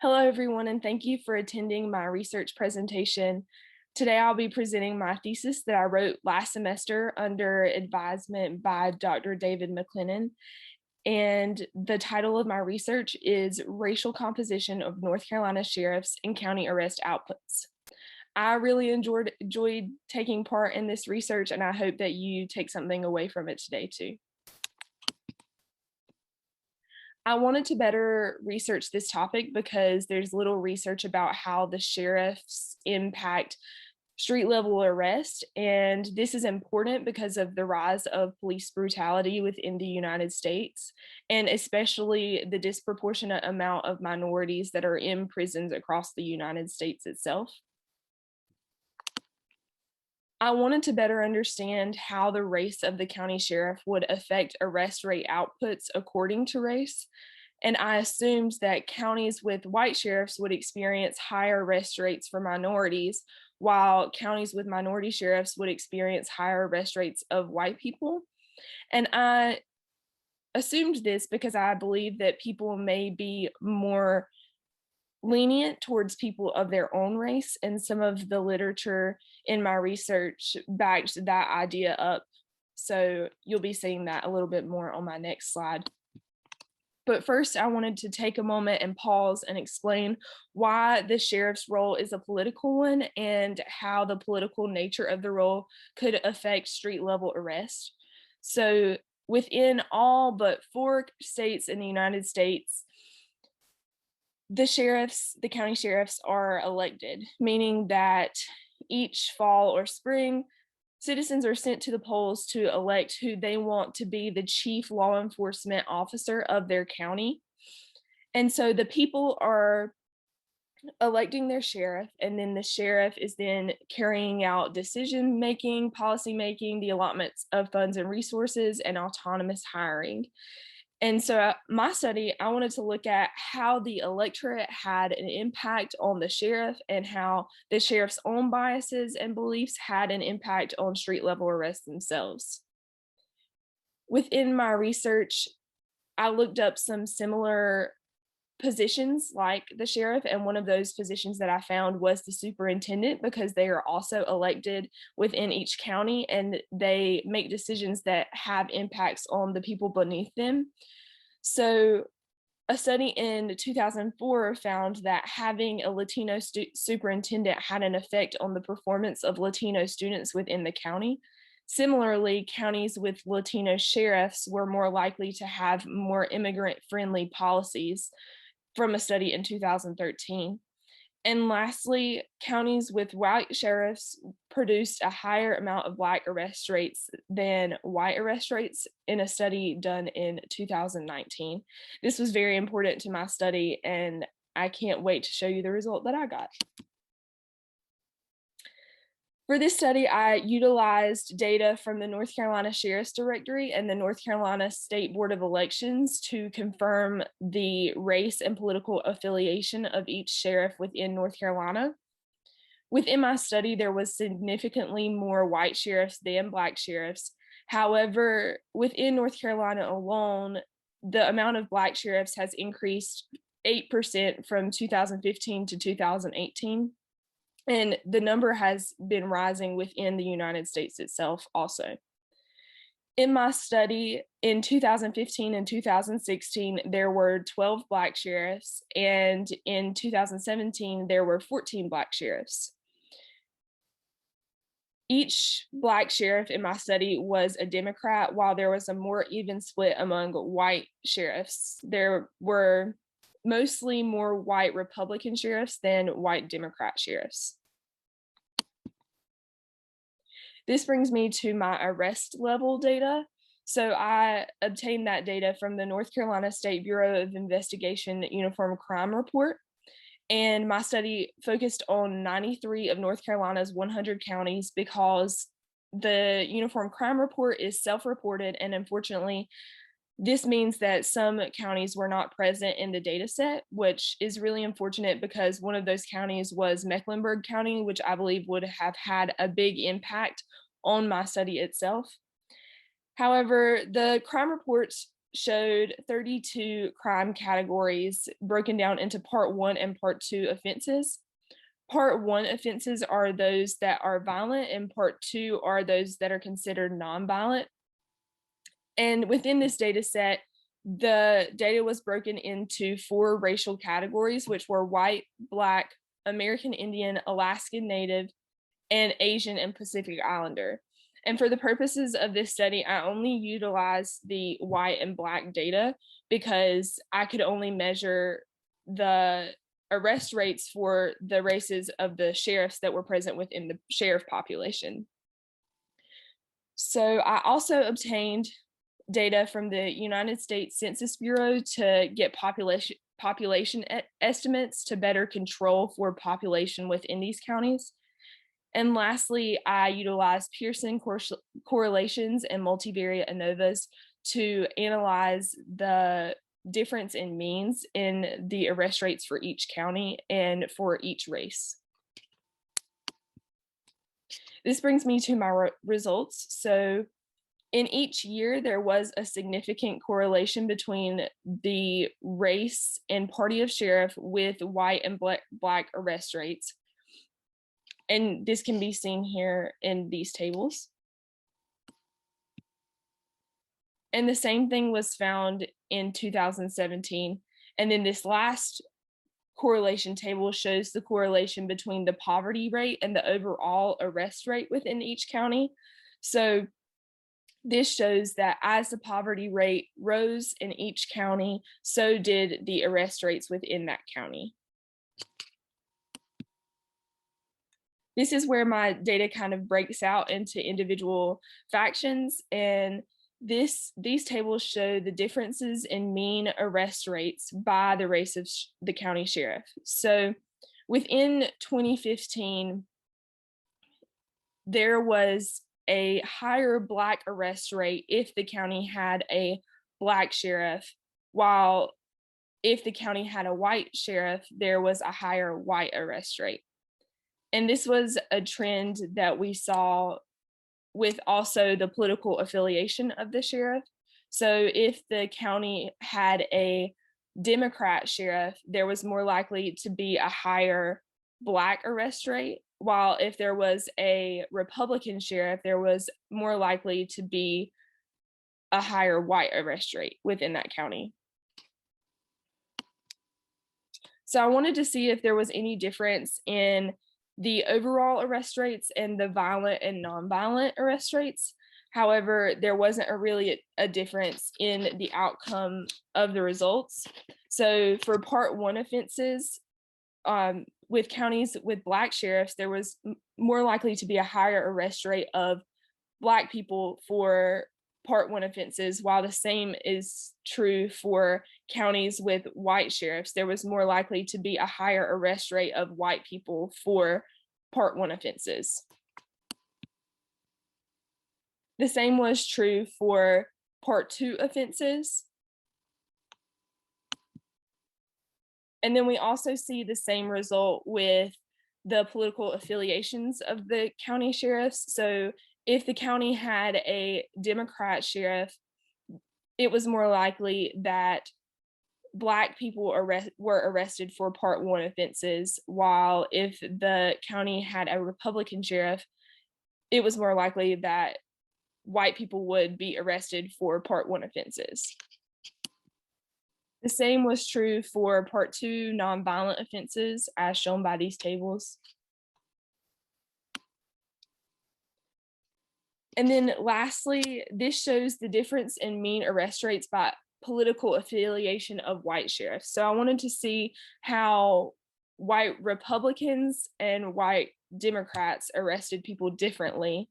Hello, everyone, and thank you for attending my research presentation. Today, I'll be presenting my thesis that I wrote last semester under advisement by Dr. David McLennan. And the title of my research is Racial Composition of North Carolina Sheriffs and County Arrest Outputs. I really enjoyed taking part in this research, and I hope that you take something away from it today, too. I wanted to better research this topic because there's little research about how the sheriffs impact street level arrest. And this is important because of the rise of police brutality within the United States, and especially the disproportionate amount of minorities that are in prisons across the United States itself. I wanted to better understand how the race of the county sheriff would affect arrest rate outputs according to race. And I assumed that counties with white sheriffs would experience higher arrest rates for minorities, while counties with minority sheriffs would experience higher arrest rates of white people. And I assumed this because I believe that people may be more lenient towards people of their own race, and some of the literature in my research backed that idea up. So you'll be seeing that a little bit more on my next slide. But first, I wanted to take a moment and pause and explain why the sheriff's role is a political one and how the political nature of the role could affect street level arrest. So within all but 4 states in the United States, the county sheriffs are elected, meaning that each fall or spring, citizens are sent to the polls to elect who they want to be the chief law enforcement officer of their county. And so the people are electing their sheriff, and then the sheriff is then carrying out decision making, policy making, the allotments of funds and resources, and autonomous hiring. And so my study, I wanted to look at how the electorate had an impact on the sheriff and how the sheriff's own biases and beliefs had an impact on street level arrests themselves. Within my research, I looked up some similar positions like the sheriff, and one of those positions that I found was the superintendent, because they are also elected within each county and they make decisions that have impacts on the people beneath them. So a study in 2004 found that having a Latino superintendent had an effect on the performance of Latino students within the county. Similarly, counties with Latino sheriffs were more likely to have more immigrant-friendly policies, from a study in 2013. And lastly, counties with white sheriffs produced a higher amount of Black arrest rates than white arrest rates in a study done in 2019. This was very important to my study, and I can't wait to show you the result that I got. For this study, I utilized data from the North Carolina Sheriff's Directory and the North Carolina State Board of Elections to confirm the race and political affiliation of each sheriff within North Carolina. Within my study, there was significantly more white sheriffs than Black sheriffs. However, within North Carolina alone, the amount of Black sheriffs has increased 8% from 2015 to 2018. And the number has been rising within the United States itself also. In my study in 2015 and 2016, there were 12 Black sheriffs, and in 2017, there were 14 Black sheriffs. Each Black sheriff in my study was a Democrat, while there was a more even split among white sheriffs. There were mostly more white Republican sheriffs than white Democrat sheriffs. This brings me to my arrest level data. So I obtained that data from the North Carolina State Bureau of Investigation Uniform Crime Report. And my study focused on 93 of North Carolina's 100 counties because the Uniform Crime Report is self-reported, and unfortunately, this means that some counties were not present in the data set, which is really unfortunate because one of those counties was Mecklenburg County, which I believe would have had a big impact on my study itself. However, the crime reports showed 32 crime categories broken down into Part 1 and Part 2 offenses. Part 1 offenses are those that are violent, and Part 2 are those that are considered nonviolent. And within this data set, the data was broken into 4 racial categories, which were white, Black, American Indian, Alaskan Native, and Asian and Pacific Islander. And for the purposes of this study, I only utilized the white and Black data because I could only measure the arrest rates for the races of the sheriffs that were present within the sheriff population. So I also obtained data from the United States Census Bureau to get population estimates to better control for population within these counties. And lastly, I utilized Pearson correlations and multivariate ANOVAs to analyze the difference in means in the arrest rates for each county and for each race. This brings me to my results. So in each year, there was a significant correlation between the race and party of sheriff with white and Black arrest rates. And this can be seen here in these tables. And the same thing was found in 2017. And then this last correlation table shows the correlation between the poverty rate and the overall arrest rate within each county. So this shows that as the poverty rate rose in each county, so did the arrest rates within that county. This is where my data kind of breaks out into individual factions, and these tables show the differences in mean arrest rates by the race of the county sheriff. So within 2015, there was a higher Black arrest rate if the county had a Black sheriff, while if the county had a white sheriff, there was a higher white arrest rate. And this was a trend that we saw with also the political affiliation of the sheriff. So if the county had a Democrat sheriff, there was more likely to be a higher Black arrest rate, while if there was a Republican sheriff, there was more likely to be a higher white arrest rate within that county. So I wanted to see if there was any difference in the overall arrest rates and the violent and nonviolent arrest rates. However, there wasn't really a difference in the outcome of the results. So for Part 1 offenses, with counties with Black sheriffs, there was more likely to be a higher arrest rate of Black people for Part 1 offenses, while the same is true for counties with white sheriffs. There was more likely to be a higher arrest rate of white people for Part 1 offenses. The same was true for Part 2 offenses. And then we also see the same result with the political affiliations of the county sheriffs. So if the county had a Democrat sheriff, it was more likely that Black people were arrested for Part 1 offenses, while if the county had a Republican sheriff, it was more likely that white people would be arrested for Part 1 offenses. The same was true for Part 2 nonviolent offenses, as shown by these tables. And then lastly, this shows the difference in mean arrest rates by political affiliation of white sheriffs. So I wanted to see how white Republicans and white Democrats arrested people differently.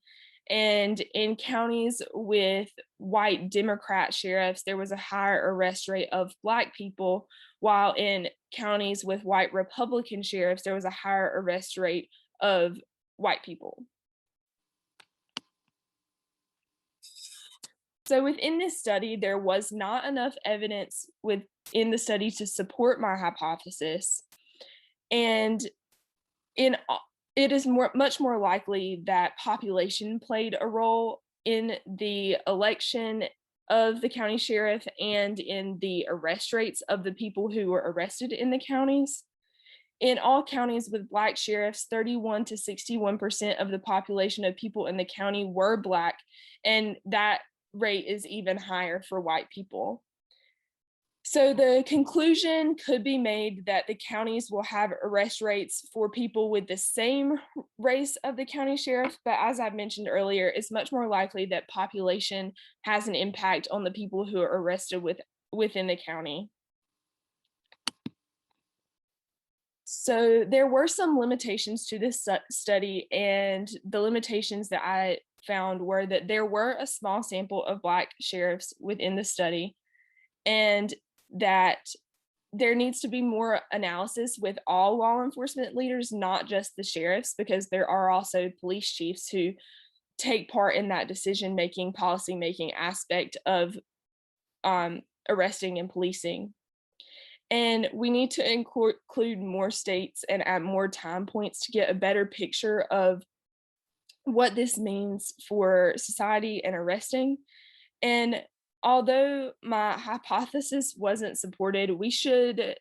And in counties with white Democrat sheriffs, there was a higher arrest rate of Black people, while in counties with white Republican sheriffs, there was a higher arrest rate of white people. So within this study, there was not enough evidence within the study to support my hypothesis. And it is much more likely that population played a role in the election of the county sheriff and in the arrest rates of the people who were arrested in the counties. In all counties with Black sheriffs, 31 to 61% of the population of people in the county were Black, and that rate is even higher for white people. So the conclusion could be made that the counties will have arrest rates for people with the same race of the county sheriff, but as I've mentioned earlier, it's much more likely that population has an impact on the people who are arrested within the county. So there were some limitations to this study, and the limitations that I found were that there were a small sample of Black sheriffs within the study, and that there needs to be more analysis with all law enforcement leaders, not just the sheriffs, because there are also police chiefs who take part in that decision-making, policy-making aspect of arresting and policing. And we need to include more states and at more time points to get a better picture of what this means for society and arresting. And although my hypothesis wasn't supported, we should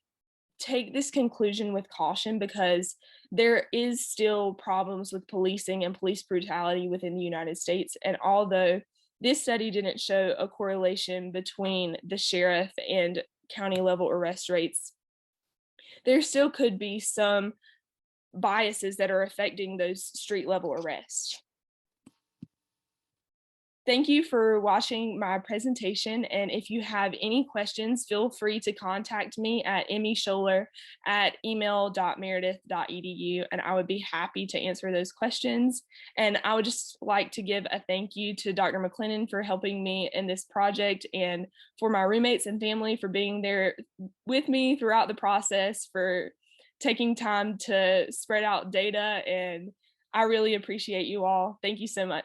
take this conclusion with caution because there is still problems with policing and police brutality within the United States. And although this study didn't show a correlation between the sheriff and county level arrest rates, there still could be some biases that are affecting those street level arrests. Thank you for watching my presentation, and if you have any questions, feel free to contact me at email.meredith.edu, and I would be happy to answer those questions. And I would just like to give a thank you to Dr. McLennan for helping me in this project, and for my roommates and family for being there with me throughout the process, for taking time to spread out data, and I really appreciate you all. Thank you so much.